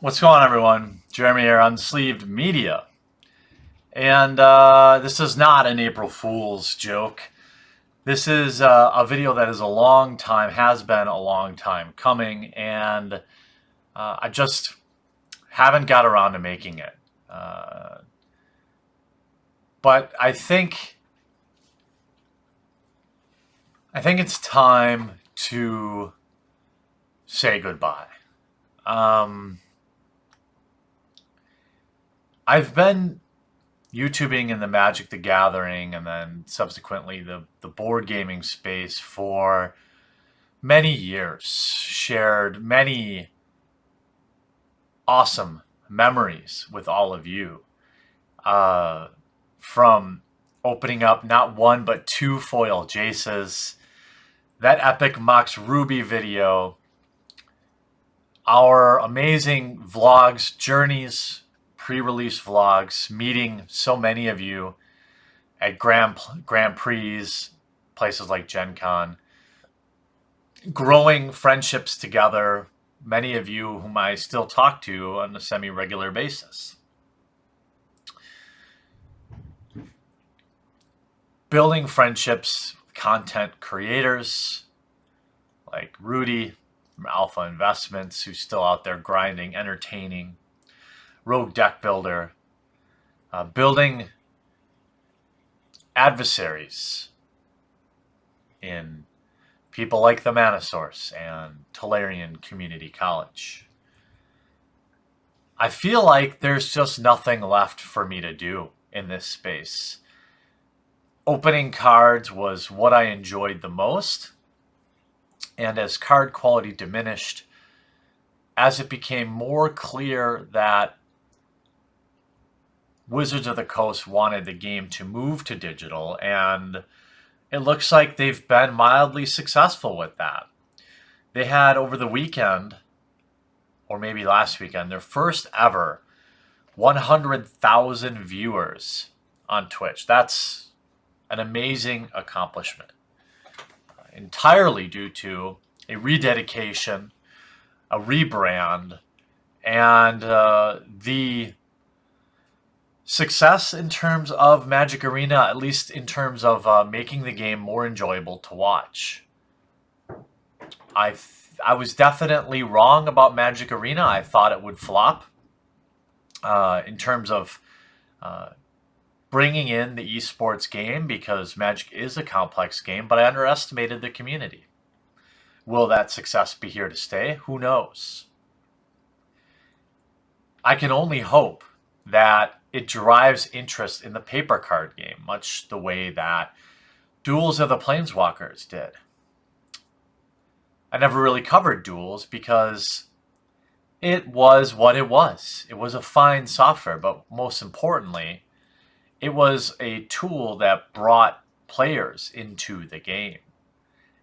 What's going on, everyone? Jeremy here, Unsleeved Media. And this is not an April Fool's joke. This is a video that is has been a long time coming, and I just haven't got around to making it. But I think it's time to say goodbye. I've been YouTubing in the Magic the Gathering and then subsequently the board gaming space for many years, shared many awesome memories with all of you. From opening up not one but two foil Jaces, that epic Mox Ruby video, our amazing vlogs, journeys, pre-release vlogs, meeting so many of you at Grand Prix, places like Gen Con, growing friendships together, many of you whom I still talk to on a semi-regular basis. Building friendships with content creators like Rudy from Alpha Investments, who's still out there grinding, entertaining. Rogue Deck Builder, building adversaries in people like the Mana Source and Tolarian Community College. I feel like there's just nothing left for me to do in this space. Opening cards was what I enjoyed the most, and as card quality diminished, as it became more clear that Wizards of the Coast wanted the game to move to digital, and it looks like they've been mildly successful with that. They had over the weekend, or maybe last weekend, their first ever 100,000 viewers on Twitch. That's an amazing accomplishment. Entirely due to a rededication, a rebrand, and the success in terms of Magic Arena, at least in terms of making the game more enjoyable to watch. I was definitely wrong about Magic Arena. I thought it would flop in terms of bringing in the esports game, because Magic is a complex game, but I underestimated the community. Will that success be here to stay? Who knows? I can only hope that it drives interest in the paper card game, much the way that Duels of the Planeswalkers did. I never really covered Duels because it was what it was. It was a fine software, but most importantly, it was a tool that brought players into the game.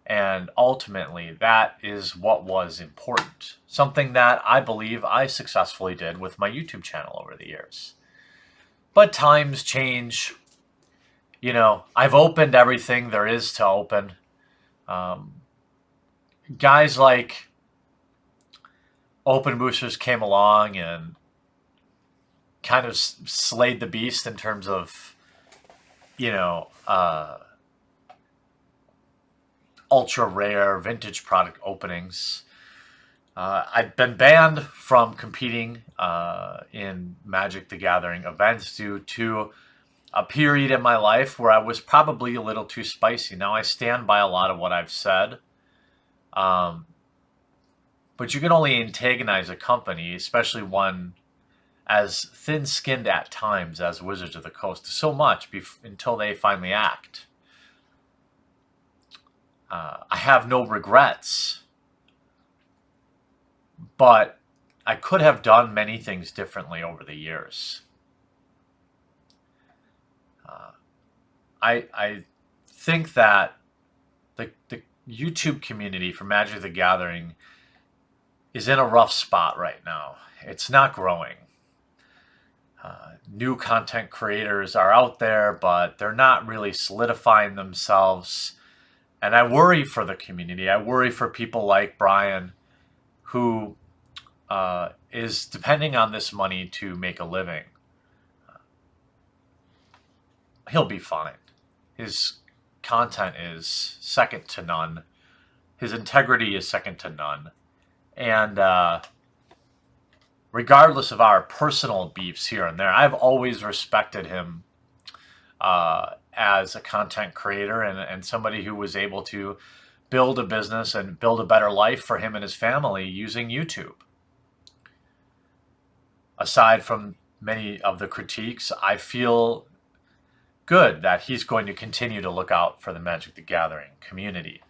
And ultimately, that is what was important. Something that I believe I successfully did with my YouTube channel over the years. But times change. You know, I've opened everything there is to open. Guys like Open Boosters came along and kind of slayed the beast in terms of, ultra rare vintage product openings. I've been banned from competing in Magic the Gathering events due to a period in my life where I was probably a little too spicy. Now, I stand by a lot of what I've said. But you can only antagonize a company, especially one as thin-skinned at times as Wizards of the Coast, so much until they finally act. I have no regrets, but I could have done many things differently over the years. I think that the YouTube community for Magic the Gathering is in a rough spot right now. It's not growing. New content creators are out there, but they're not really solidifying themselves. And I worry for the community. I worry for people like Brian, who is depending on this money to make a living, he'll be fine. His content is second to none. His integrity is second to none. And regardless of our personal beefs here and there, I've always respected him as a content creator and somebody who was able to build a business and build a better life for him and his family using YouTube. Aside from many of the critiques, I feel good that he's going to continue to look out for the Magic the Gathering community.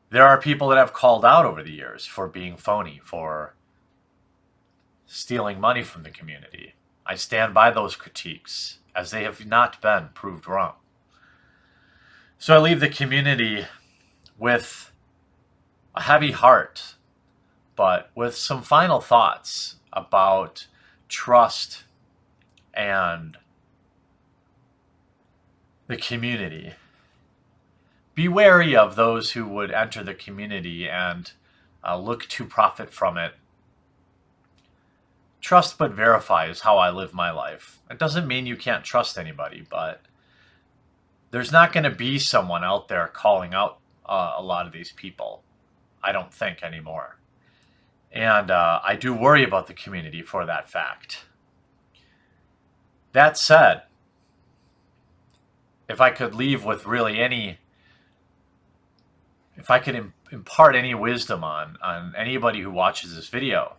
There are people that have called out over the years for being phony, for stealing money from the community. I stand by those critiques, as they have not been proved wrong. So I leave the community with a heavy heart, but with some final thoughts about trust and the community. Be wary of those who would enter the community and look to profit from it. Trust but verify is how I live my life. It doesn't mean you can't trust anybody, but there's not going to be someone out there calling out a lot of these people, I don't think, anymore. And I do worry about the community for that fact. That said, if I could leave with really if I could impart any wisdom on anybody who watches this video,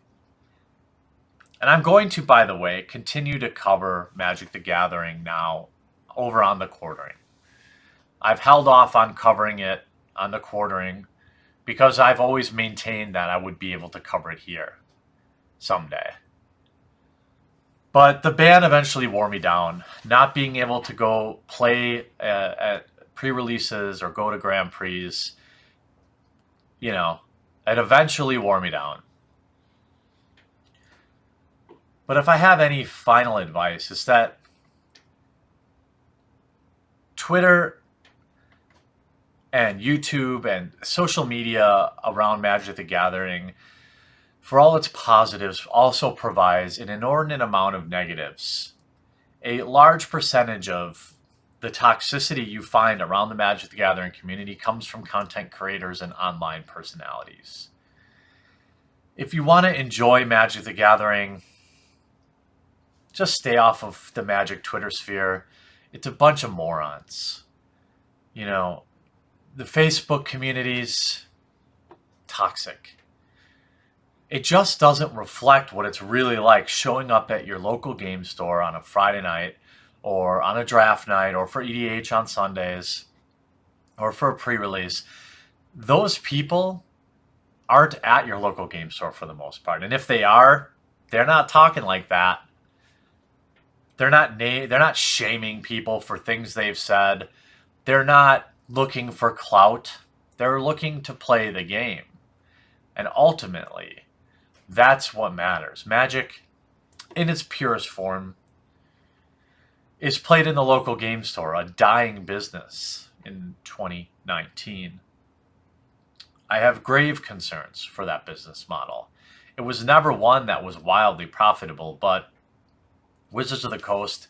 and I'm going to, by the way, continue to cover Magic the Gathering now over on the Quartering. I've held off on covering it on the Quartering because I've always maintained that I would be able to cover it here someday. But the ban eventually wore me down. Not being able to go play at pre-releases or go to Grand Prix, it eventually wore me down. But if I have any final advice, it's that Twitter and YouTube and social media around Magic the Gathering, for all its positives, also provides an inordinate amount of negatives. A large percentage of the toxicity you find around the Magic the Gathering community comes from content creators and online personalities. If you want to enjoy Magic the Gathering, just stay off of the Magic Twitter sphere. It's a bunch of morons. The Facebook community's toxic. It just doesn't reflect what it's really like showing up at your local game store on a Friday night or on a draft night or for EDH on Sundays or for a pre-release. Those people aren't at your local game store for the most part. And if they are, they're not talking like that. They're not shaming people for things they've said. They're not looking for clout. They're looking to play the game. And ultimately, that's what matters. Magic, in its purest form, is played in the local game store, a dying business in 2019. I have grave concerns for that business model. It was never one that was wildly profitable, but Wizards of the Coast,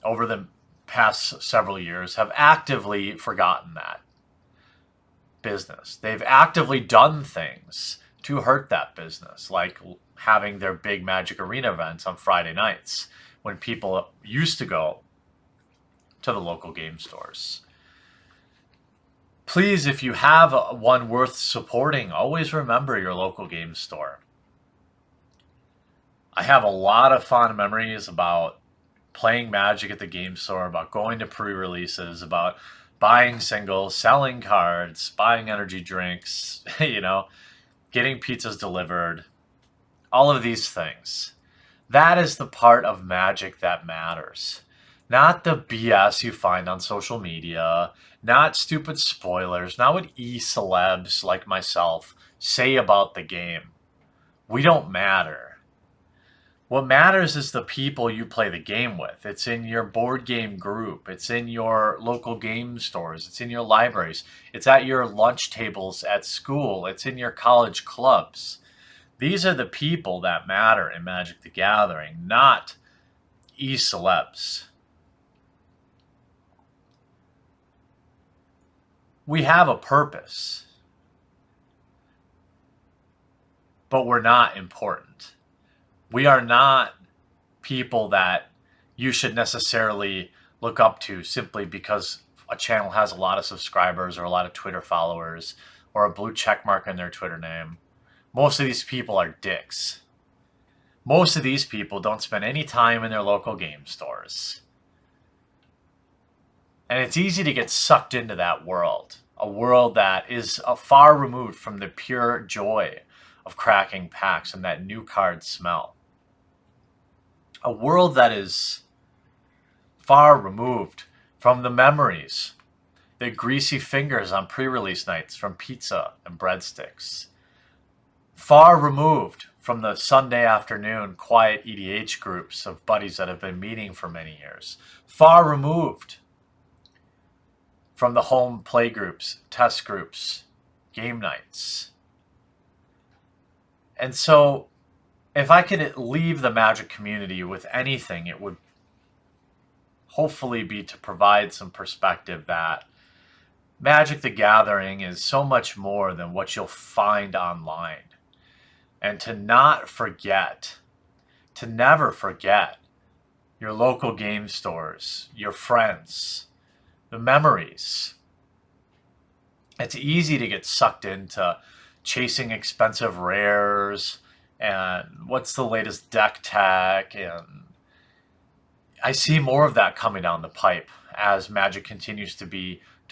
over the past several years, have actively forgotten that business. They've actively done things to hurt that business, like having their big Magic Arena events on Friday nights when people used to go to the local game stores. Please, if you have one worth supporting, always remember your local game store. I have a lot of fond memories about playing Magic at the game store, about going to pre-releases, about buying singles, selling cards, buying energy drinks, getting pizzas delivered, all of these things. That is the part of Magic that matters. Not the BS you find on social media, not stupid spoilers, not what e-celebs like myself say about the game. We don't matter. What matters is the people you play the game with. It's in your board game group. It's in your local game stores. It's in your libraries. It's at your lunch tables at school. It's in your college clubs. These are the people that matter in Magic the Gathering, not e-celebs. We have a purpose, but we're not important. We are not people that you should necessarily look up to simply because a channel has a lot of subscribers or a lot of Twitter followers or a blue check mark in their Twitter name. Most of these people are dicks. Most of these people don't spend any time in their local game stores. And it's easy to get sucked into that world, a world that is far removed from the pure joy of cracking packs and that new card smell. A world that is far removed from the memories, the greasy fingers on pre-release nights from pizza and breadsticks. Far removed from the Sunday afternoon quiet EDH groups of buddies that have been meeting for many years. Far removed from the home play groups, test groups, game nights. And so, if I could leave the Magic community with anything, it would hopefully be to provide some perspective that Magic the Gathering is so much more than what you'll find online. And to not forget, to never forget your local game stores, your friends, the memories. It's easy to get sucked into chasing expensive rares and what's the latest deck tech, and I see more of that coming down the pipe as Magic continues to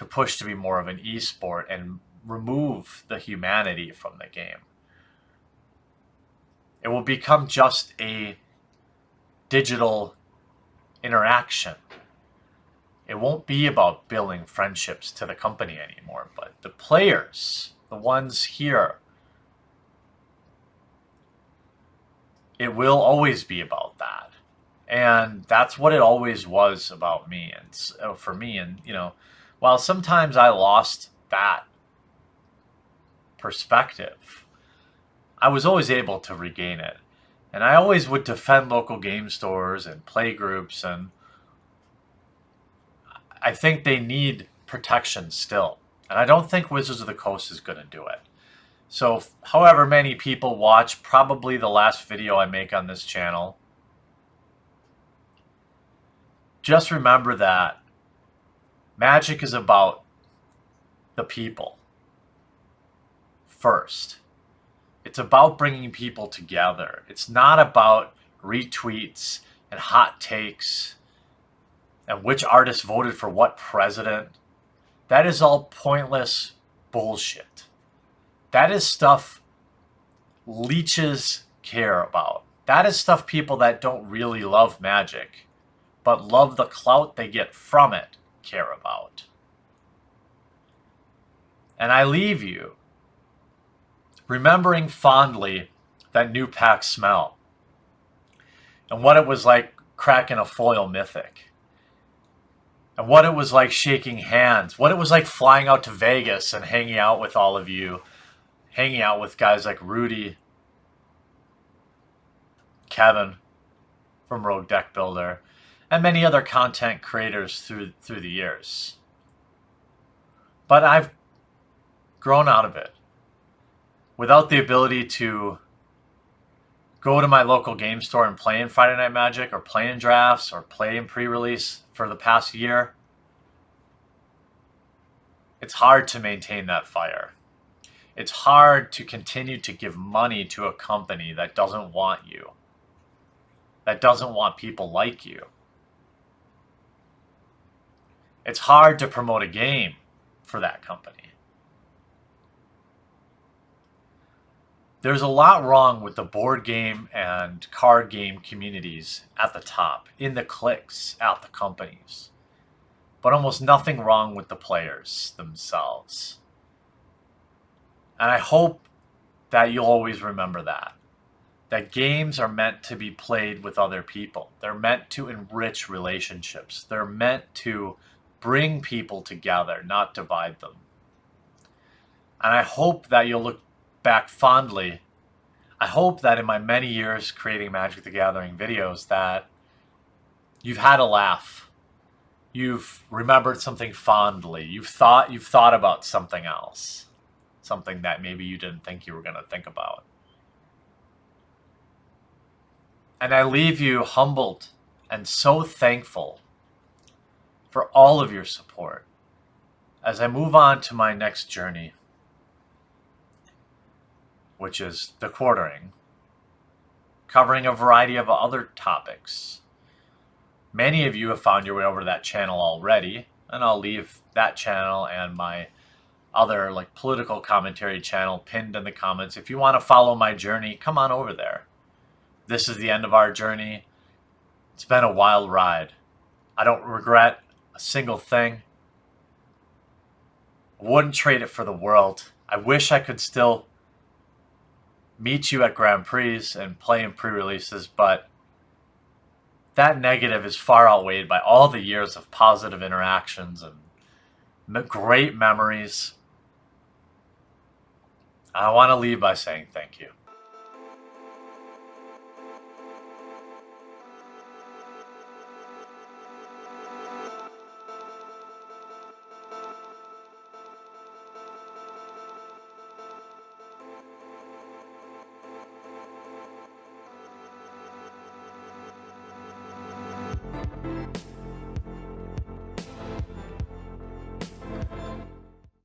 push to be more of an esport and remove the humanity from the game. It will become just a digital interaction. It won't be about building friendships to the company anymore, but the players, the ones here, it will always be about that. And that's what it always was about me and for me. And, while sometimes I lost that perspective, I was always able to regain it. And I always would defend local game stores and play groups, and I think they need protection still. And I don't think Wizards of the Coast is going to do it. So however many people watch probably the last video I make on this channel, just remember that Magic is about the people first. It's about bringing people together. It's not about retweets and hot takes and which artist voted for what president. That is all pointless bullshit. That is stuff leeches care about. That is stuff people that don't really love Magic, but love the clout they get from it, care about. And I leave you remembering fondly that new pack smell and what it was like cracking a foil mythic and what it was like shaking hands, what it was like flying out to Vegas and hanging out with all of you, hanging out with guys like Rudy, Kevin from Rogue Deck Builder, and many other content creators through the years. But I've grown out of it. Without the ability to go to my local game store and play in Friday Night Magic or play in drafts or play in pre-release for the past year, it's hard to maintain that fire. It's hard to continue to give money to a company that doesn't want you, that doesn't want people like you. It's hard to promote a game for that company. There's a lot wrong with the board game and card game communities at the top, in the cliques at the companies, but almost nothing wrong with the players themselves. And I hope that you'll always remember that games are meant to be played with other people. They're meant to enrich relationships. They're meant to bring people together, not divide them. And I hope that you'll look back fondly I hope that in my many years creating Magic the Gathering videos that you've had a laugh. You've remembered something fondly. You've thought about something else. Something that maybe you didn't think you were going to think about. And I leave you humbled and so thankful for all of your support as I move on to my next journey, which is the quartering, covering a variety of other topics. Many of you have found your way over to that channel already, and I'll leave that channel and my other political commentary channel pinned in the comments. If you want to follow my journey, come on over there. This is the end of our journey. It's been a wild ride. I don't regret a single thing. I wouldn't trade it for the world. I wish I could still meet you at Grand Prix and play in pre-releases, but that negative is far outweighed by all the years of positive interactions and great memories. I want to leave by saying thank you.